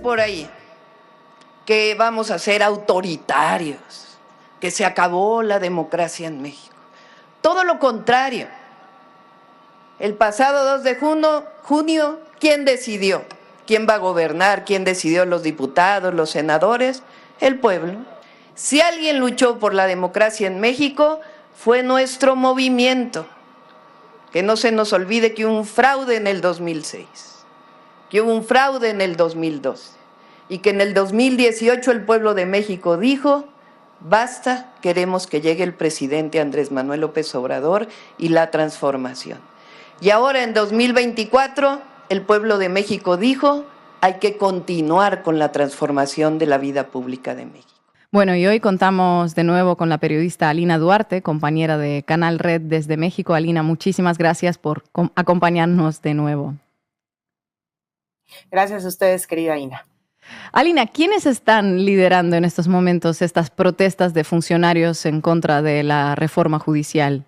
por ahí que vamos a ser autoritarios, que se acabó la democracia en México. Todo lo contrario. El pasado 2 de junio, ¿quién decidió? ¿Quién va a gobernar? ¿Quién decidió los diputados, los senadores? El pueblo. Si alguien luchó por la democracia en México, fue nuestro movimiento. Que no se nos olvide que hubo un fraude en el 2006, que hubo un fraude en el 2012 y que en el 2018 el pueblo de México dijo: basta, queremos que llegue el presidente Andrés Manuel López Obrador y la transformación. Y ahora en 2024 el pueblo de México dijo: hay que continuar con la transformación de la vida pública de México. Bueno, y hoy contamos de nuevo con la periodista Alina Duarte, compañera de Canal Red desde México. Alina, muchísimas gracias por acompañarnos de nuevo. Gracias a ustedes, querida Ina. Alina, ¿quiénes están liderando en estos momentos estas protestas de funcionarios en contra de la reforma judicial?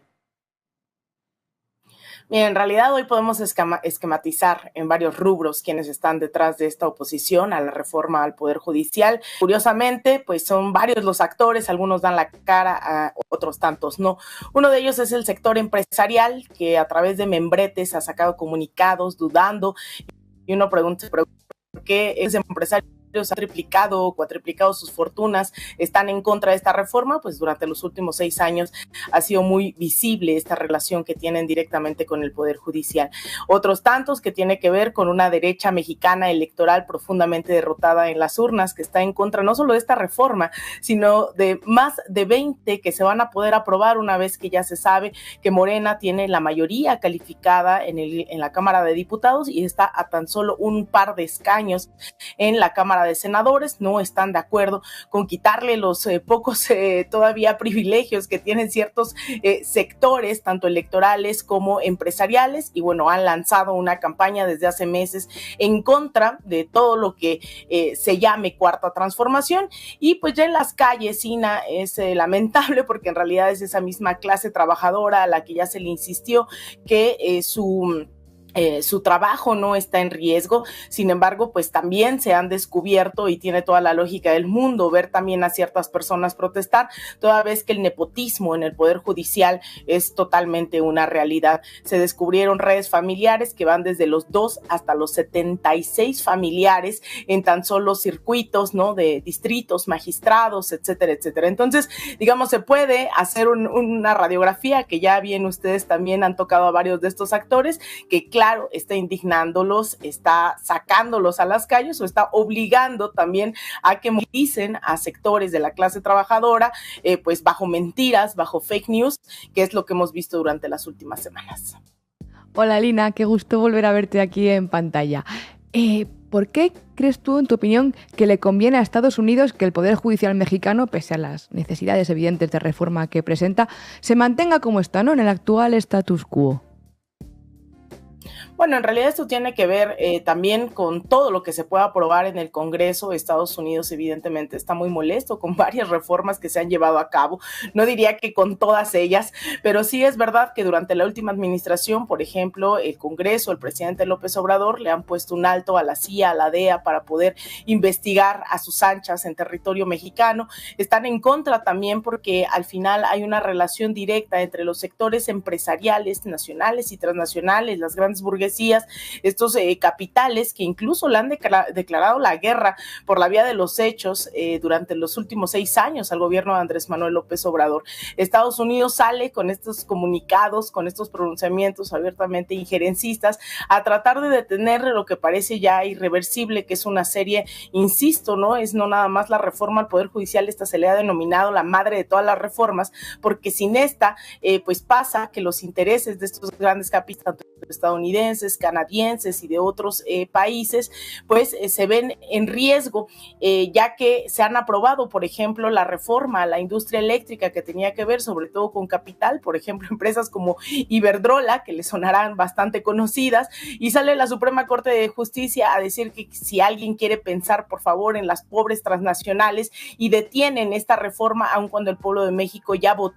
Bien, en realidad hoy podemos esquematizar en varios rubros quienes están detrás de esta oposición a la reforma al Poder Judicial. Curiosamente, pues son varios los actores, algunos dan la cara, otros tantos no. Uno de ellos es el sector empresarial, que a través de membretes ha sacado comunicados dudando, y uno pregunta ¿por qué ese empresario ha triplicado o cuatriplicado sus fortunas, están en contra de esta reforma? Pues durante los últimos 6 años ha sido muy visible esta relación que tienen directamente con el Poder Judicial. Otros tantos que tiene que ver con una derecha mexicana electoral profundamente derrotada en las urnas, que está en contra no solo de esta reforma, sino de más de 20 que se van a poder aprobar una vez que ya se sabe que Morena tiene la mayoría calificada en la Cámara de Diputados y está a tan solo un par de escaños en la Cámara de Senadores. No están de acuerdo con quitarle los pocos todavía privilegios que tienen ciertos sectores, tanto electorales como empresariales, y bueno, han lanzado una campaña desde hace meses en contra de todo lo que se llame Cuarta Transformación. Y pues ya en las calles, Ina, es lamentable porque en realidad es esa misma clase trabajadora a la que ya se le insistió que su trabajo no está en riesgo. Sin embargo, pues también se han descubierto, y tiene toda la lógica del mundo ver también a ciertas personas protestar, toda vez que el nepotismo en el Poder Judicial es totalmente una realidad. Se descubrieron redes familiares que van desde los 2 hasta los 76 familiares en tan solo circuitos, ¿no?, de distritos, magistrados, etcétera, etcétera. Entonces, digamos, se puede hacer una radiografía que ya bien ustedes también han tocado a varios de estos actores, que claro, está indignándolos, está sacándolos a las calles o está obligando también a que movilicen a sectores de la clase trabajadora, pues bajo mentiras, bajo fake news, que es lo que hemos visto durante las últimas semanas. Hola Lina, qué gusto volver a verte aquí en pantalla. ¿Por qué crees tú, en tu opinión, que le conviene a Estados Unidos que el Poder Judicial mexicano, pese a las necesidades evidentes de reforma que presenta, se mantenga como está, ¿no?, en el actual status quo? Bueno, en realidad esto tiene que ver también con todo lo que se pueda aprobar en el Congreso. Estados Unidos evidentemente está muy molesto con varias reformas que se han llevado a cabo. No diría que con todas ellas, pero sí es verdad que durante la última administración, por ejemplo, el Congreso, el presidente López Obrador, le han puesto un alto a la CIA, a la DEA, para poder investigar a sus anchas en territorio mexicano. Están en contra también porque al final hay una relación directa entre los sectores empresariales nacionales y transnacionales, las grandes burguesías, estos capitales que incluso le han declarado la guerra por la vía de los hechos durante los últimos 6 años al gobierno de Andrés Manuel López Obrador. Estados Unidos sale con estos comunicados, con estos pronunciamientos abiertamente injerencistas, a tratar de detener lo que parece ya irreversible, que es una serie, insisto, no es no nada más la reforma al Poder Judicial, esta se le ha denominado la madre de todas las reformas, porque sin esta, pues pasa que los intereses de estos grandes capitales estadounidenses, canadienses y de otros países, pues se ven en riesgo, ya que se han aprobado, por ejemplo, la reforma a la industria eléctrica que tenía que ver sobre todo con capital, por ejemplo, empresas como Iberdrola, que les sonarán bastante conocidas, y sale la Suprema Corte de Justicia a decir que si alguien quiere pensar, por favor, en las pobres transnacionales, y detienen esta reforma, aun cuando el pueblo de México ya votó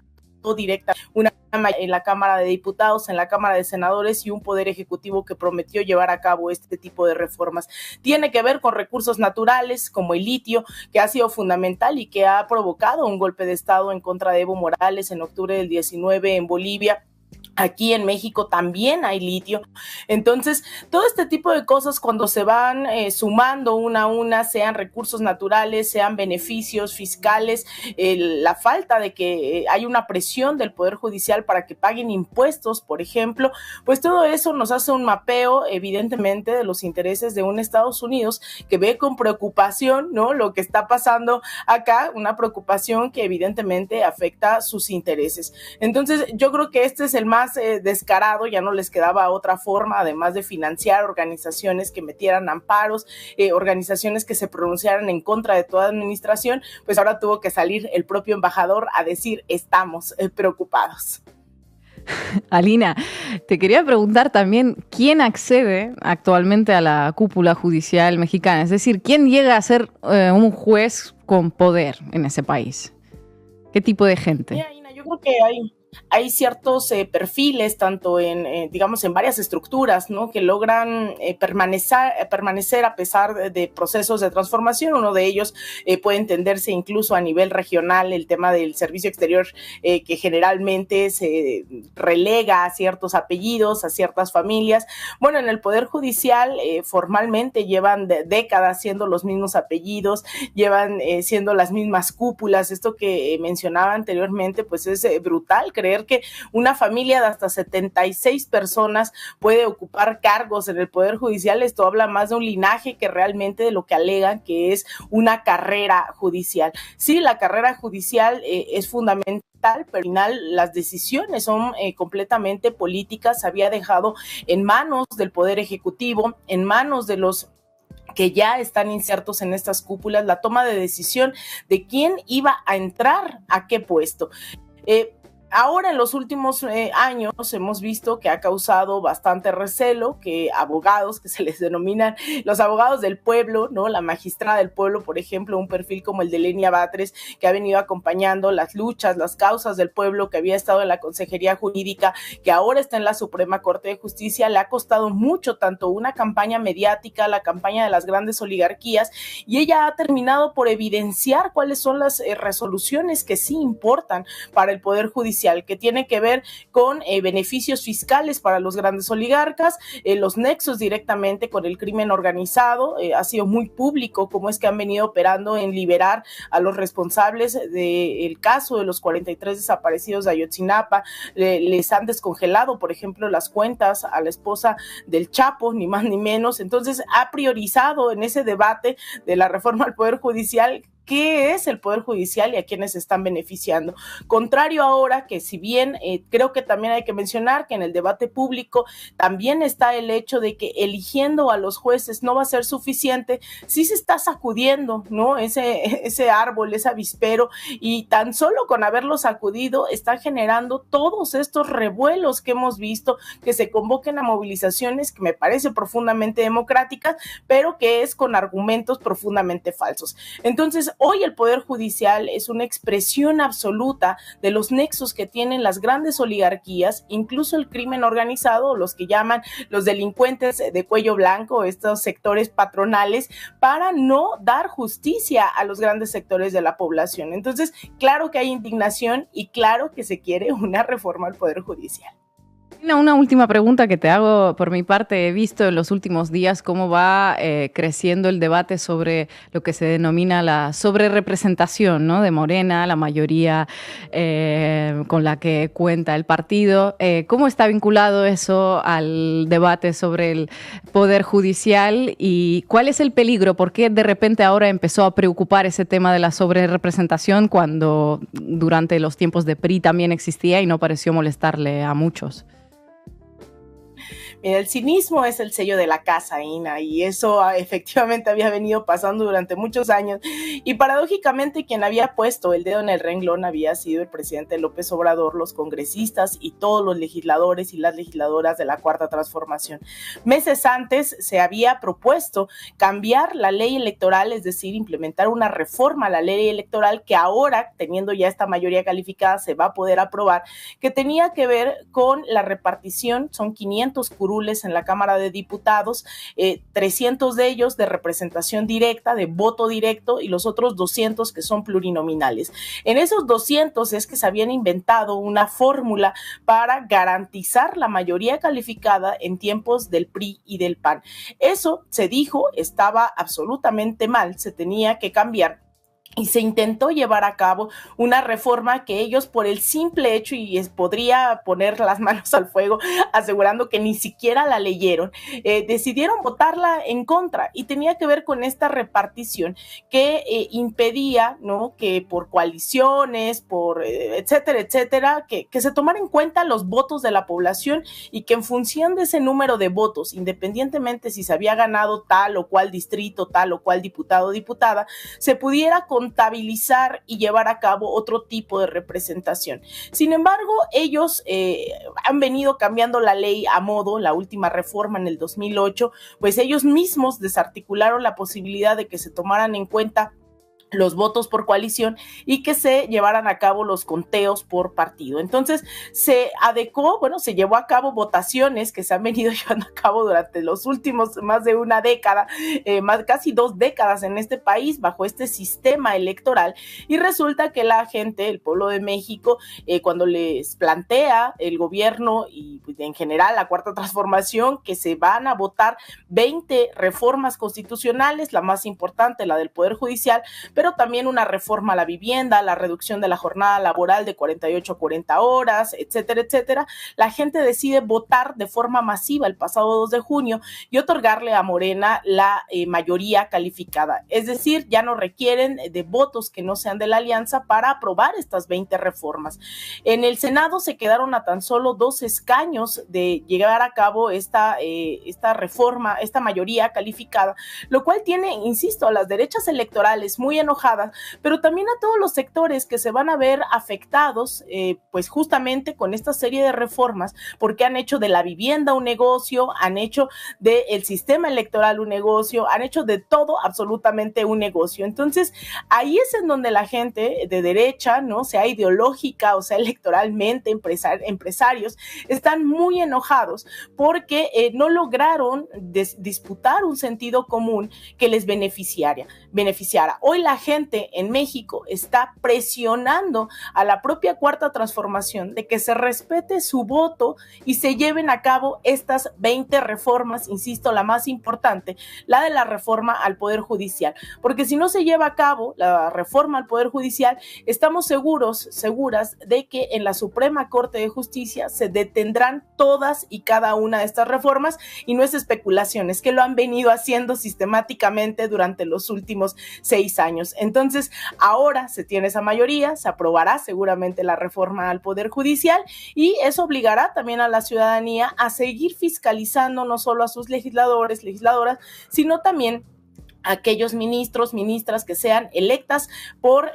directa una en la Cámara de Diputados, en la Cámara de Senadores y un Poder Ejecutivo que prometió llevar a cabo este tipo de reformas. Tiene que ver con recursos naturales como el litio, que ha sido fundamental y que ha provocado un golpe de Estado en contra de Evo Morales en octubre del 19 en Bolivia. Aquí en México también hay litio. Entonces, todo este tipo de cosas cuando se van sumando una a una, sean recursos naturales, sean beneficios fiscales, la falta de que hay una presión del Poder Judicial para que paguen impuestos, por ejemplo, pues todo eso nos hace un mapeo, evidentemente, de los intereses de un Estados Unidos que ve con preocupación, ¿no?, lo que está pasando acá, una preocupación que evidentemente afecta sus intereses. Entonces, yo creo que este es el más descarado, ya no les quedaba otra forma, además de financiar organizaciones que metieran amparos, organizaciones que se pronunciaran en contra de toda administración, pues ahora tuvo que salir el propio embajador a decir estamos preocupados. Alina, te quería preguntar también, ¿quién accede actualmente a la cúpula judicial mexicana? Es decir, ¿quién llega a ser un juez con poder en ese país? ¿Qué tipo de gente? Mira, Ina, yo creo que hay ciertos perfiles, tanto en, digamos, en varias estructuras, ¿no?, que logran permanecer a pesar de procesos de transformación. Uno de ellos puede entenderse incluso a nivel regional, el tema del servicio exterior, que generalmente se relega a ciertos apellidos, a ciertas familias. Bueno, en el Poder Judicial formalmente llevan décadas siendo los mismos apellidos, llevan siendo las mismas cúpulas. Esto que mencionaba anteriormente, pues es brutal creer que una familia de hasta 76 personas puede ocupar cargos en el Poder Judicial. Esto habla más de un linaje que realmente de lo que alegan que es una carrera judicial. Sí, la carrera judicial es fundamental, pero al final las decisiones son completamente políticas. Se había dejado en manos del Poder Ejecutivo, en manos de los que ya están insertos en estas cúpulas, la toma de decisión de quién iba a entrar a qué puesto. Ahora, en los últimos años, hemos visto que ha causado bastante recelo que abogados, que se les denominan los abogados del pueblo, ¿no?, la magistrada del pueblo, por ejemplo, un perfil como el de Lenia Batres, que ha venido acompañando las luchas, las causas del pueblo, que había estado en la Consejería Jurídica, que ahora está en la Suprema Corte de Justicia. Le ha costado mucho tanto una campaña mediática, la campaña de las grandes oligarquías, y ella ha terminado por evidenciar cuáles son las resoluciones que sí importan para el Poder Judicial, que tiene que ver con beneficios fiscales para los grandes oligarcas, los nexos directamente con el crimen organizado. Ha sido muy público cómo es que han venido operando en liberar a los responsables del caso de los 43 desaparecidos de Ayotzinapa. Les han descongelado, por ejemplo, las cuentas a la esposa del Chapo, ni más ni menos. Entonces ha priorizado en ese debate de la reforma al Poder Judicial qué es el Poder Judicial y a quiénes están beneficiando. Contrario ahora, que si bien creo que también hay que mencionar que en el debate público también está el hecho de que eligiendo a los jueces no va a ser suficiente, sí se está sacudiendo, ¿no?, ese árbol, ese avispero, y tan solo con haberlo sacudido está generando todos estos revuelos que hemos visto, que se convoquen a movilizaciones que me parece profundamente democráticas, pero que es con argumentos profundamente falsos. Entonces, hoy el Poder Judicial es una expresión absoluta de los nexos que tienen las grandes oligarquías, incluso el crimen organizado, los que llaman los delincuentes de cuello blanco, estos sectores patronales, para no dar justicia a los grandes sectores de la población. Entonces, claro que hay indignación y claro que se quiere una reforma al Poder Judicial. Una última pregunta que te hago por mi parte. He visto en los últimos días cómo va creciendo el debate sobre lo que se denomina la sobrerepresentación, ¿no?, de Morena, la mayoría con la que cuenta el partido. ¿Cómo está vinculado eso al debate sobre el Poder Judicial y cuál es el peligro? ¿Por qué de repente ahora empezó a preocupar ese tema de la sobrerepresentación cuando durante los tiempos de PRI también existía y no pareció molestarle a muchos? Mira, el cinismo es el sello de la casa, Ina, y eso efectivamente había venido pasando durante muchos años. Y paradójicamente quien había puesto el dedo en el renglón había sido el presidente López Obrador, los congresistas y todos los legisladores y las legisladoras de la Cuarta Transformación. Meses antes se había propuesto cambiar la ley electoral, es decir, implementar una reforma a la ley electoral que ahora, teniendo ya esta mayoría calificada, se va a poder aprobar, que tenía que ver con la repartición. Son 500 curules en la Cámara de Diputados, 300 de ellos de representación directa, de voto directo, y los otros 200 que son plurinominales. En esos 200 es que se habían inventado una fórmula para garantizar la mayoría calificada en tiempos del PRI y del PAN. Eso, se dijo, estaba absolutamente mal, se tenía que cambiar. Y se intentó llevar a cabo una reforma que ellos, por el simple hecho, y podría poner las manos al fuego asegurando que ni siquiera la leyeron, decidieron votarla en contra, y tenía que ver con esta repartición que impedía, ¿no?, que por coaliciones, por etcétera, etcétera, que se tomaran en cuenta los votos de la población, y que en función de ese número de votos, independientemente si se había ganado tal o cual distrito, tal o cual diputado o diputada, se pudiera contabilizar y llevar a cabo otro tipo de representación. Sin embargo, ellos han venido cambiando la ley a modo. La última reforma en el 2008, pues ellos mismos desarticularon la posibilidad de que se tomaran en cuenta los votos por coalición y que se llevaran a cabo los conteos por partido. Entonces se adecuó, se llevó a cabo votaciones que se han venido llevando a cabo durante los últimos más de una década, casi 2 décadas en este país bajo este sistema electoral, y resulta que la gente, el pueblo de México, cuando les plantea el gobierno y pues, en general la Cuarta Transformación, que se van a votar 20 reformas constitucionales, la más importante, la del Poder Judicial, pero también una reforma a la vivienda, la reducción de la jornada laboral de 48 a 40 horas, etcétera, etcétera. La gente decide votar de forma masiva el pasado 2 de junio y otorgarle a Morena la mayoría calificada. Es decir, ya no requieren de votos que no sean de la alianza para aprobar estas 20 reformas. En el Senado se quedaron a tan solo 2 escaños de llevar a cabo esta reforma, esta mayoría calificada, lo cual tiene, insisto, a las derechas electorales muy enojadas, pero también a todos los sectores que se van a ver afectados, pues justamente con esta serie de reformas, porque han hecho de la vivienda un negocio, han hecho del sistema electoral un negocio, han hecho de todo absolutamente un negocio. Entonces, ahí es en donde la gente de derecha, ¿no?, sea ideológica o sea electoralmente, empresarios, están muy enojados porque no lograron disputar un sentido común que les beneficiara. Hoy la gente en México está presionando a la propia Cuarta Transformación de que se respete su voto y se lleven a cabo estas 20 reformas, insisto, la más importante, la de la reforma al Poder Judicial, porque si no se lleva a cabo la reforma al Poder Judicial, estamos seguras de que en la Suprema Corte de Justicia se detendrán todas y cada una de estas reformas, y no es especulación, es que lo han venido haciendo sistemáticamente durante los últimos 6 años. Entonces, ahora se tiene esa mayoría, se aprobará seguramente la reforma al Poder Judicial, y eso obligará también a la ciudadanía a seguir fiscalizando no solo a sus legisladores, legisladoras, sino también aquellos ministros, ministras que sean electas por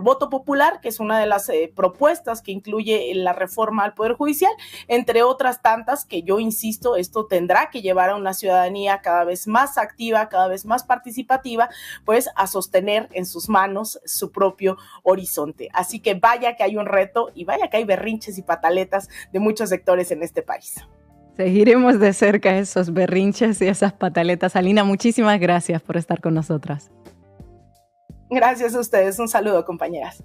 voto popular, que es una de las propuestas que incluye la reforma al Poder Judicial, entre otras tantas que yo insisto, esto tendrá que llevar a una ciudadanía cada vez más activa, cada vez más participativa, pues a sostener en sus manos su propio horizonte. Así que vaya que hay un reto y vaya que hay berrinches y pataletas de muchos sectores en este país. Seguiremos de cerca esos berrinches y esas pataletas. Alina, muchísimas gracias por estar con nosotras. Gracias a ustedes. Un saludo, compañeras.